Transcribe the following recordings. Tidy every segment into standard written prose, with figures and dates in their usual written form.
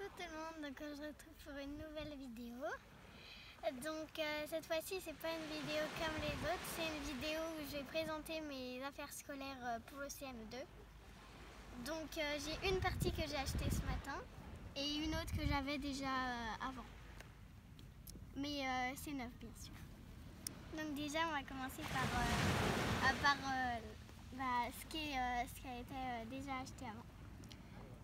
Coucou tout le monde, donc on se retrouve pour une nouvelle vidéo. Donc cette fois-ci c'est pas une vidéo comme les autres, c'est une vidéo où je vais présenter mes affaires scolaires pour le CM2. Donc j'ai une partie que j'ai achetée ce matin et une autre que j'avais déjà avant. Mais c'est neuf bien sûr. Donc déjà on va commencer par ce qui a été déjà acheté avant.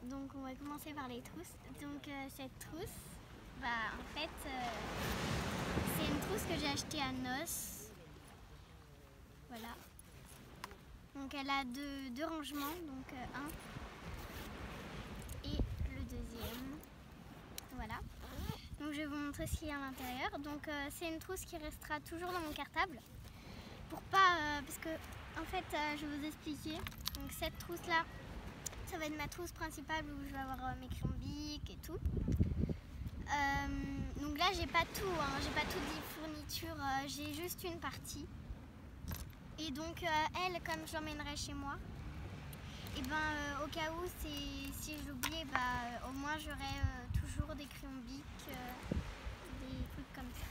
Donc on va commencer par les trousses. Donc cette trousse, en fait c'est une trousse que j'ai achetée à Noce. Voilà. Donc elle a deux rangements, donc un et le deuxième. Voilà. Donc je vais vous montrer ce qu'il y a à l'intérieur. Donc c'est une trousse qui restera toujours dans mon cartable. Pour pas, parce que en fait je vais vous expliquer. Donc cette trousse là, ça va être ma trousse principale où je vais avoir mes crayons Bic et tout. Donc là j'ai pas tout, j'ai pas toutes les fournitures, j'ai juste une partie. Et donc elle, comme je l'emmènerai chez moi, et au cas où si j'oublie, au moins j'aurai toujours des crayons Bic, des trucs comme ça.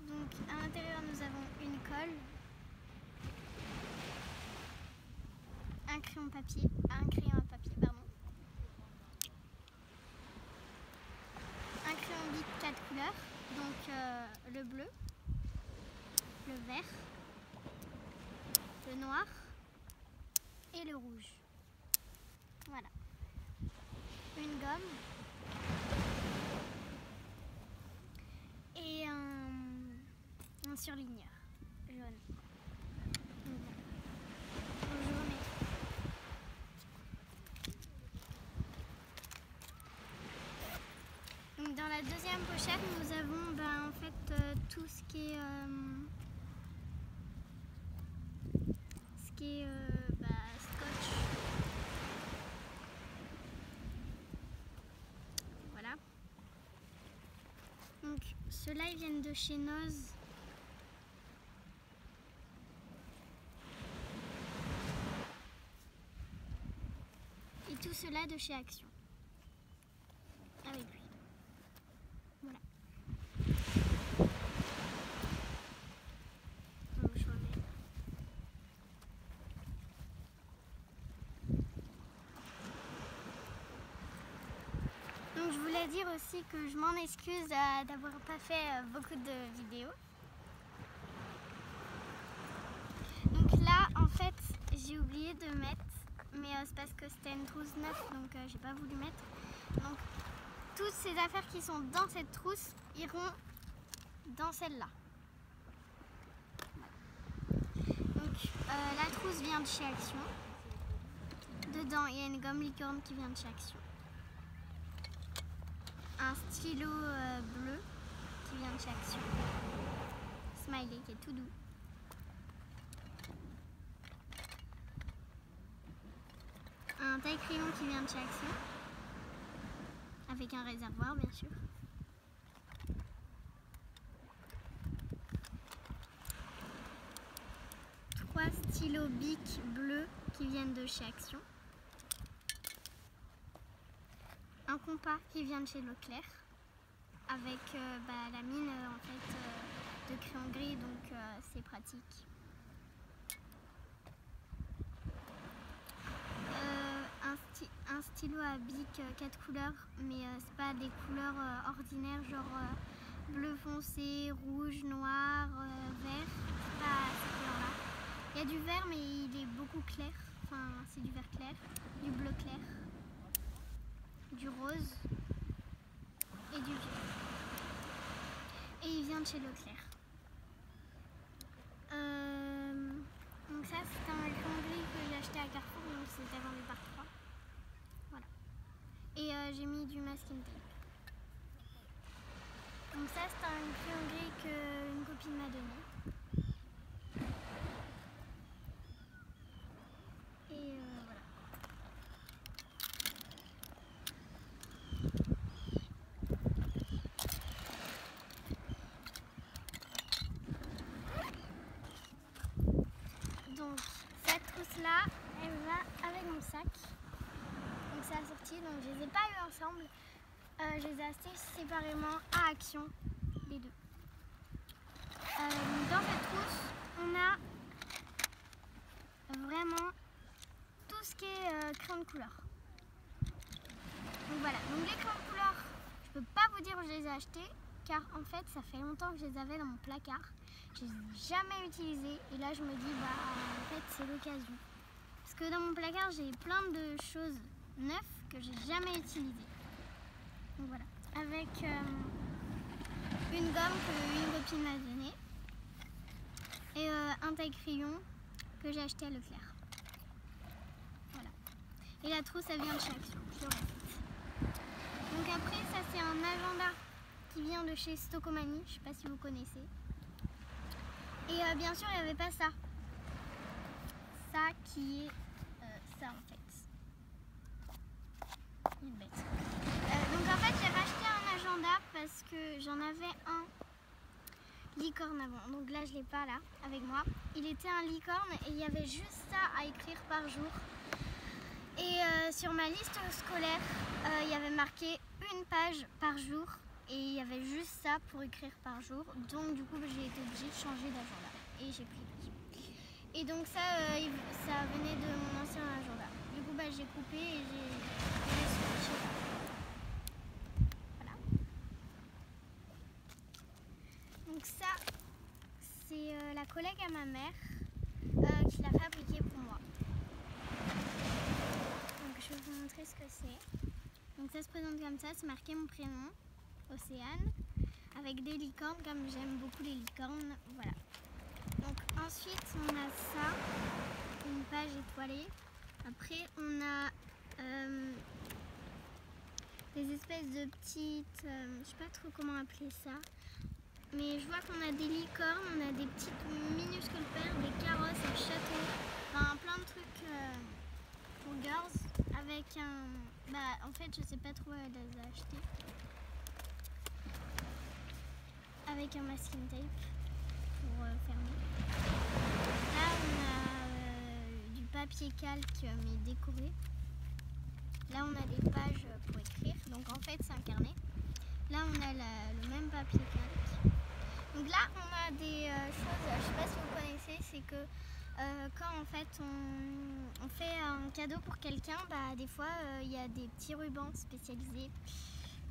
Donc à l'intérieur nous avons une colle, un crayon à papier, pardon. Un crayon Bic 4 couleurs, donc le bleu, le vert, le noir et le rouge. Voilà. Une gomme et un surligneur jaune. Donc dans la deuxième pochette, nous avons en fait tout ce qui est scotch. Voilà. Donc ceux-là ils viennent de chez Noz. Et tout cela de chez Action. Avec lui. Voilà. Donc je remets. Donc je voulais dire aussi que je m'en excuse d'avoir pas fait beaucoup de vidéos. Donc là en fait j'ai oublié de mettre, mais c'est parce que c'était une trousse neuve donc j'ai pas voulu mettre. Donc toutes ces affaires qui sont dans cette trousse iront dans celle-là. Donc la trousse vient de chez Action. Dedans il y a une gomme licorne qui vient de chez Action. Un stylo bleu qui vient de chez Action. Smiley qui est tout doux. Un taille-crayon qui vient de chez Action. Avec un réservoir bien sûr. Trois stylos Bic bleus qui viennent de chez Action. Un compas qui vient de chez Leclerc avec la mine en fait de crayon gris, donc c'est pratique. Un stylo à Bic 4 couleurs, mais c'est pas des couleurs ordinaires, genre bleu foncé, rouge, noir, vert, c'est pas ces couleurs-là. Il y a du vert mais il est beaucoup clair, enfin c'est du vert clair, du bleu clair, du rose et du violet. Et il vient de chez Leclerc. Donc ça c'est un crayon gris que j'ai acheté à Carrefour, donc c'était vendu par 3. Voilà. Et j'ai mis du masking tape. Donc ça c'est un crayon gris qu'une copine m'a donné. Et voilà. Donc cette trousse là, elle va avec mon sac. Donc c'est la sortie, donc je les ai pas eu ensemble. Je les ai achetés séparément à Action, les deux. Dans cette trousse, on a vraiment tout ce qui est crayon de couleur. Donc voilà, donc les crayons de couleur, je peux pas vous dire où je les ai achetés car en fait ça fait longtemps que je les avais dans mon placard. Je les ai jamais utilisés et là je me dis en fait c'est l'occasion. Parce que dans mon placard j'ai plein de choses neuves que j'ai jamais utilisées. Donc voilà, avec une gomme qu'une copine m'a donnée et un taille-crayon que j'ai acheté à Leclerc. Voilà. Et la trousse elle vient de chez Action, je le répète. Donc après ça c'est un agenda qui vient de chez Stocomanie, je sais pas si vous connaissez. Et bien sûr il n'y avait pas ça. Ça qui est ça en fait. Une bête. Donc en fait j'ai racheté un agenda parce que j'en avais un licorne avant. Donc là je l'ai pas là avec moi. Il était un licorne et il y avait juste ça à écrire par jour. Et sur ma liste scolaire, il y avait marqué une page par jour et il y avait juste ça pour écrire par jour. Donc du coup j'ai été obligée de changer d'agenda et j'ai pris lui. Et donc ça venait de mon ancien agenda. Du coup j'ai coupé et j'ai switché. Voilà. Donc ça c'est la collègue à ma mère qui l'a fabriqué pour moi. Je vais vous montrer ce que c'est. Donc ça se présente comme ça, c'est marqué mon prénom, Océane, avec des licornes comme j'aime beaucoup les licornes, voilà. Donc ensuite on a ça, une page étoilée. Après on a des espèces de petites, je sais pas trop comment appeler ça, mais je vois qu'on a des licornes, on a des petites minuscules perles, des carrosses, un château, enfin plein de trucs pour girls. Avec un... en fait je sais pas trop elle les a achetés. Avec un masking tape pour fermer. Là on a du papier calque mais décoré. Là on a des pages pour écrire. Donc en fait c'est un carnet. Là on a le même papier calque. Donc là on a des choses, je sais pas si vous connaissez, c'est que quand en fait on fait un cadeau pour quelqu'un, des fois il y a des petits rubans spécialisés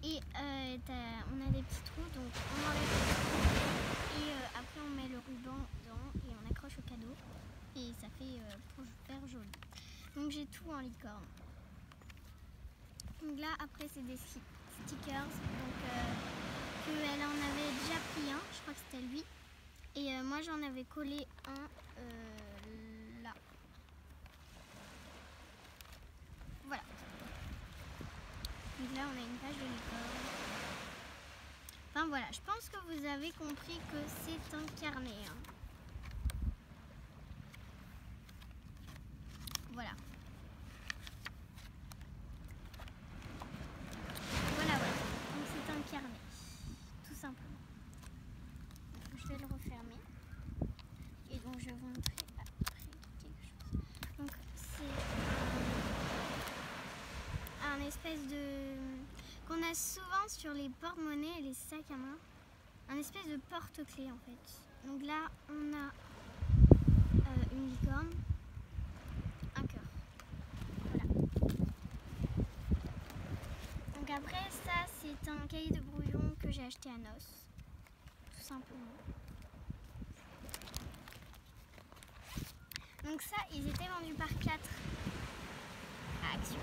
et on a des petits trous, donc on enlève les trous et après on met le ruban dedans et on accroche au cadeau et ça fait pour faire joli. Donc j'ai tout en licorne. Donc là après c'est des stickers, donc qu'elle en avait déjà pris un, je crois que c'était lui. Et moi j'en avais collé un là. Voilà. Donc là on a une page de licorne. Enfin voilà, je pense que vous avez compris que c'est un carnet. Voilà. Voilà. Donc c'est un carnet. Tout simplement. Je vais le refermer. Et donc je vais vous montrer après quelque chose. Donc c'est un espèce de... qu'on a souvent sur les porte-monnaies et les sacs à main. Un espèce de porte-clés en fait. Donc là on a une licorne, un cœur. Voilà. Donc après ça c'est un cahier de brouillon que j'ai acheté à Nos. Tout simplement. Donc ça, ils étaient vendus par 4 à Action.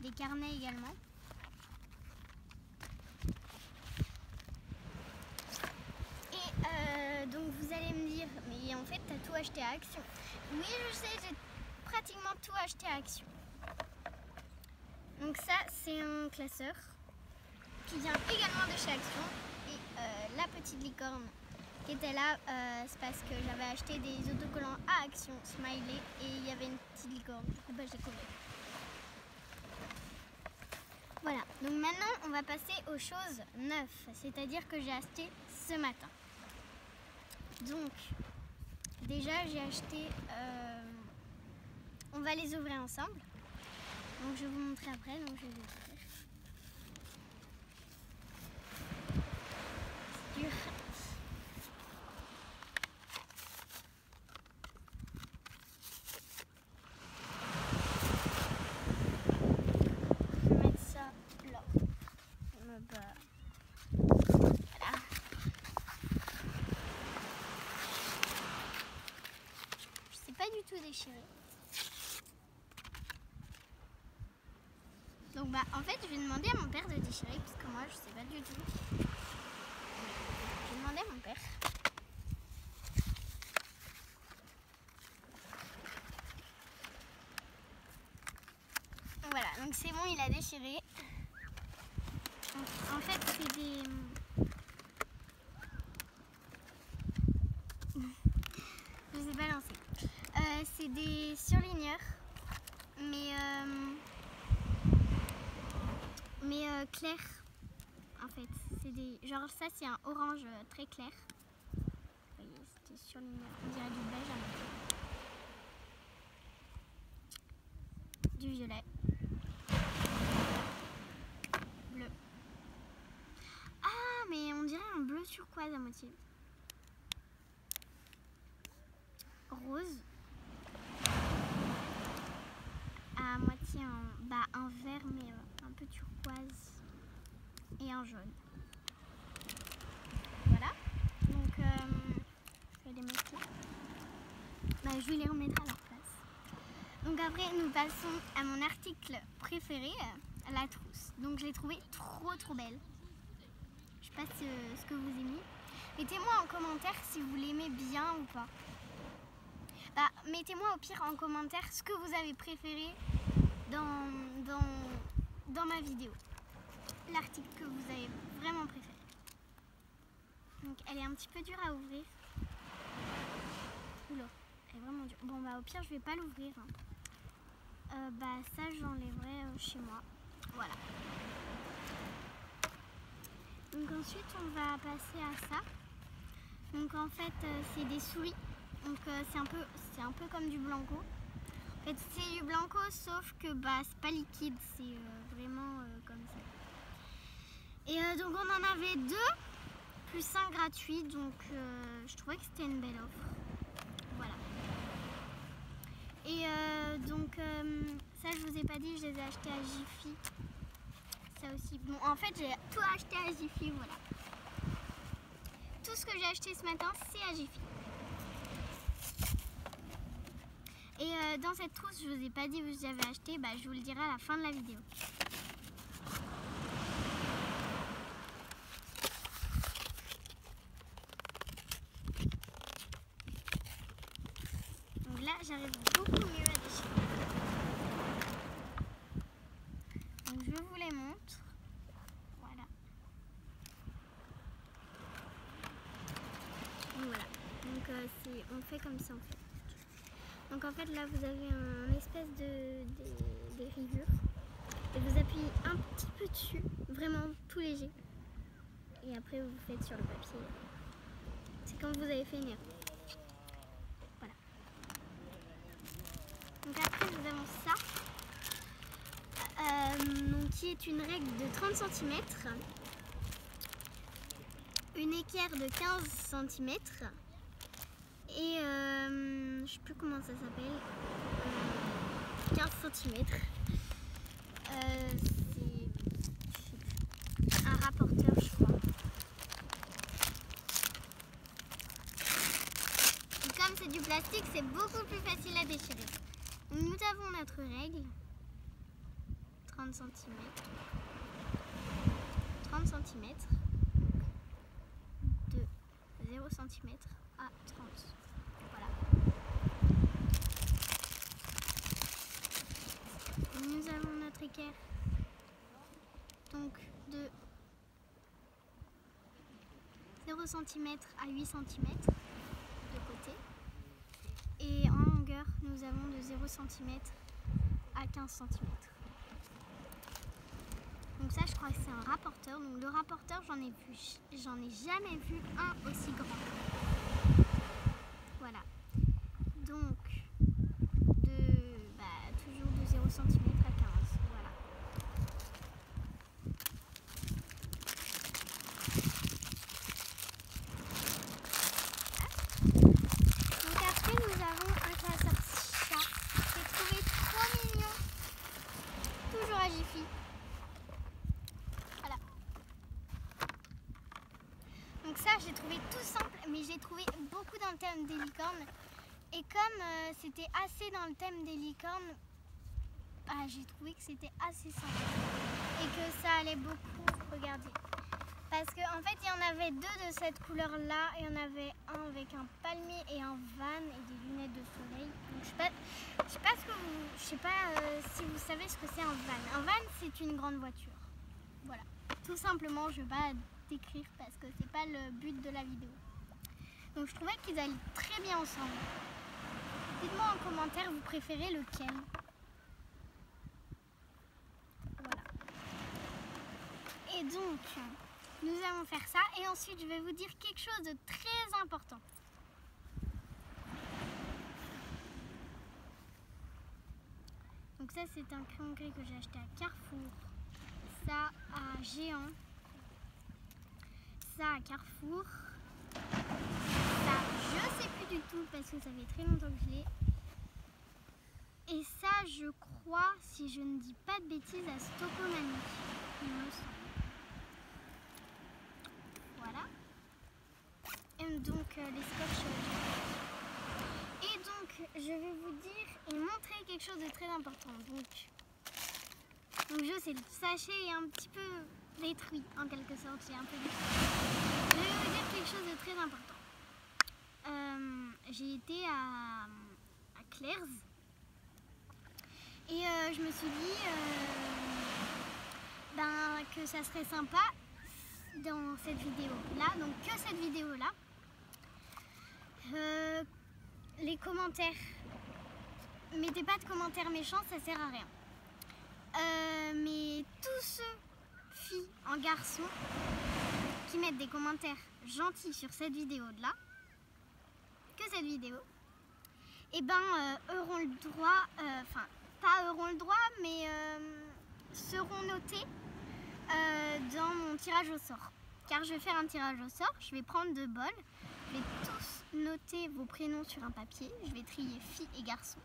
Des carnets également. Et donc vous allez me dire, mais en fait, t'as tout acheté à Action. Oui, je sais, j'ai pratiquement tout acheté à Action. Donc ça, c'est un classeur qui vient également de chez Action. Et la petite licorne qui était là, c'est parce que j'avais acheté des autocollants à Action, Smiley, et il y avait une petite licorne. Du coup, je l'ai collée. Voilà, donc maintenant on va passer aux choses neuves, c'est-à-dire que j'ai acheté ce matin. Donc, déjà j'ai acheté, on va les ouvrir ensemble. Donc je vais vous montrer après, donc je vais l'ouvrir. C'est dur. Je vais mettre ça là. Voilà. C'est pas du tout déchiré. Donc bah en fait je vais demander à mon père de déchirer parce que moi je sais pas du tout. Je vais demander à mon père. Voilà, donc c'est bon, il a déchiré. Donc, en fait c'est des... je sais pas lancer. C'est des surligneurs. Mais clair en fait, c'est des genre ça c'est un orange très clair. Vous voyez, c'était surligneur, on dirait du beige avec du violet, bleu. Ah mais on dirait un bleu turquoise à moitié, rose, à moitié un vert mais un peu turquoise et un jaune. Voilà, donc je vais les mettre là. Bah, je vais les remettre à leur place. Donc après nous passons à mon article préféré, la trousse. Donc je l'ai trouvée trop belle. Je sais pas ce que vous aimez. Mettez-moi en commentaire si vous l'aimez bien ou pas. Bah, mettez-moi au pire en commentaire ce que vous avez préféré dans ma vidéo. L'article que vous avez vraiment préféré. Donc elle est un petit peu dure à ouvrir. Oula, elle est vraiment dure. Bon bah au pire je vais pas l'ouvrir. Bah ça j'enlèverai chez moi. Voilà. Donc ensuite on va passer à ça. Donc en fait c'est des souris. Donc c'est un peu comme du blanco. En fait c'est du blanco sauf que bah c'est pas liquide, c'est vraiment comme ça. Et donc on en avait 2 plus 1 gratuit, donc je trouvais que c'était une belle offre. Voilà. Et donc ça je vous ai pas dit, je les ai achetés à Jiffy. Ça aussi. Bon en fait j'ai tout acheté à Jiffy, voilà. Tout ce que j'ai acheté ce matin c'est à Jiffy. Et dans cette trousse, je vous ai pas dit où j'avais acheté, bah, je vous le dirai à la fin de la vidéo. Donc là, j'arrive beaucoup mieux à déchirer. Donc je vous les montre. Voilà. Donc voilà. Donc on fait comme ça en fait. Donc en fait là vous avez une espèce de rayures et vous appuyez un petit peu dessus, vraiment tout léger. Et après vous faites sur le papier. C'est comme vous avez fait une erreur. Voilà. Donc après nous avons ça, donc, qui est une règle de 30 cm, une équerre de 15 cm. Et je sais plus comment ça s'appelle, 15 cm. C'est un rapporteur je crois. Et comme c'est du plastique, c'est beaucoup plus facile à déchirer. Donc, nous avons notre règle, 30 cm. 30 cm de 0 cm à 30. Voilà. Nous avons notre équerre, donc de 0 cm à 8 cm de côté. Et en longueur, nous avons de 0 cm à 15 cm. Donc ça, je crois que c'est un rapporteur. Donc le rapporteur, j'en ai jamais vu un aussi grand. Voilà. Donc toujours de 0 cm à 15. Jiffy. Voilà. Donc ça, j'ai trouvé tout simple, mais j'ai trouvé beaucoup dans le thème des licornes. Et comme c'était assez dans le thème des licornes, j'ai trouvé que c'était assez simple. Et que ça allait beaucoup, regardez. Parce qu'en fait, il y en avait 2 de cette couleur-là. Il y en avait un avec un palmier et un van et des lunettes de soleil. Donc, je sais pas si vous savez ce que c'est un van. Un van, c'est une grande voiture. Voilà. Tout simplement, je ne vais pas décrire parce que c'est pas le but de la vidéo. Donc, je trouvais qu'ils allaient très bien ensemble. Dites-moi en commentaire, vous préférez lequel? Voilà. Et donc, nous allons faire ça et ensuite je vais vous dire quelque chose de très important. Donc ça c'est un crayon gris que j'ai acheté à Carrefour, ça à Géant, ça à Carrefour, ça je sais plus du tout parce que ça fait très longtemps que je l'ai. Et ça je crois, si je ne dis pas de bêtises, à Stocomanie, il me semble. Voilà. Et donc les scotch. Et donc je vais vous dire et montrer quelque chose de très important. Donc je sais, le sachet est un petit peu détruit en quelque sorte. J'ai un peu détruit. Je vais vous dire quelque chose de très important. J'ai été à Claire's et je me suis dit que ça serait sympa dans cette vidéo là, donc que cette vidéo là, les commentaires, mettez pas de commentaires méchants, ça sert à rien, mais tous ceux, filles en garçons, qui mettent des commentaires gentils sur cette vidéo là, que cette vidéo, et auront le droit, enfin pas auront le droit, mais seront notés dans mon tirage au sort. Car je vais faire un tirage au sort, je vais prendre 2 bols, je vais tous noter vos prénoms sur un papier, je vais trier filles et garçons.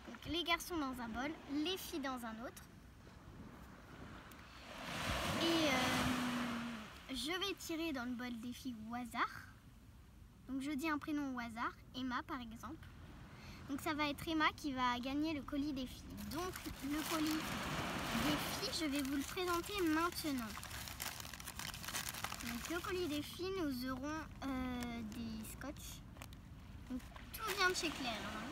Donc les garçons dans un bol, les filles dans un autre. Et je vais tirer dans le bol des filles au hasard. Donc je dis un prénom au hasard, Emma par exemple. Donc ça va être Emma qui va gagner le colis des filles. Donc le colis des filles, je vais vous le présenter maintenant. Donc le colis des filles, nous aurons des scotch. Donc, tout vient de chez Claire. Hein.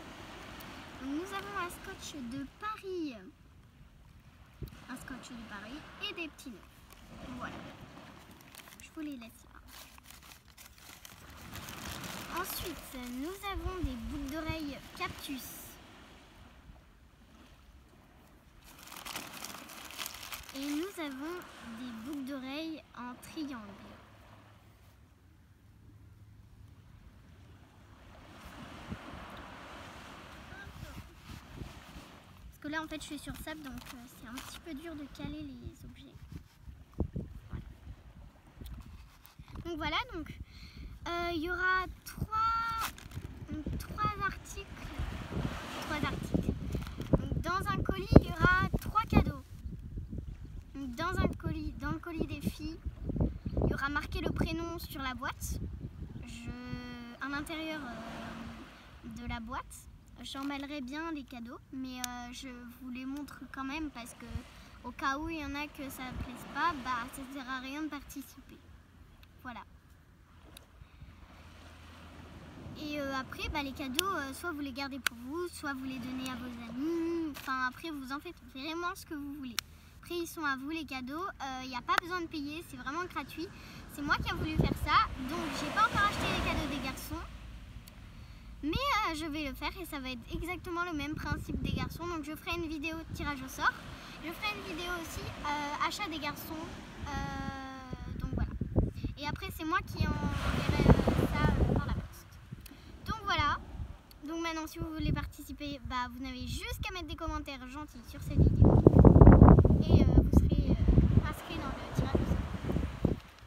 Donc, nous avons un scotch de Paris. Un scotch de Paris et des petits nœuds. Voilà. Je vous les laisse là. Ensuite, nous avons des boucles d'oreilles Cactus. Et nous avons des boucles d'oreilles en triangle. Parce que là en fait je suis sur sable, donc c'est un petit peu dur de caler les objets. Voilà. Donc voilà, donc il y aura trois articles. Donc, dans un colis, il y aura 3 cadeaux. Donc, dans le colis des filles, il y aura marqué le prénom sur la boîte. À l'intérieur de la boîte, j'emballerai bien les cadeaux, mais je vous les montre quand même parce que au cas où il y en a que ça ne plaise pas, ça ne sert à rien de participer. Voilà. Et après, les cadeaux, soit vous les gardez pour vous, soit vous les donnez à vos amis. Enfin, après, vous en faites vraiment ce que vous voulez. Après, ils sont à vous les cadeaux. Il n'y a pas besoin de payer, c'est vraiment gratuit. C'est moi qui ai voulu faire ça. Donc, j'ai pas encore acheté les cadeaux des garçons. Mais je vais le faire et ça va être exactement le même principe des garçons. Donc, je ferai une vidéo tirage au sort. Je ferai une vidéo aussi achat des garçons. Donc, voilà. Et après, c'est moi qui enverrai ça par la poste. Donc voilà, donc maintenant si vous voulez participer, vous n'avez juste qu'à mettre des commentaires gentils sur cette vidéo et vous serez inscrit dans le tirage au sort.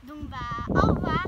Donc au revoir.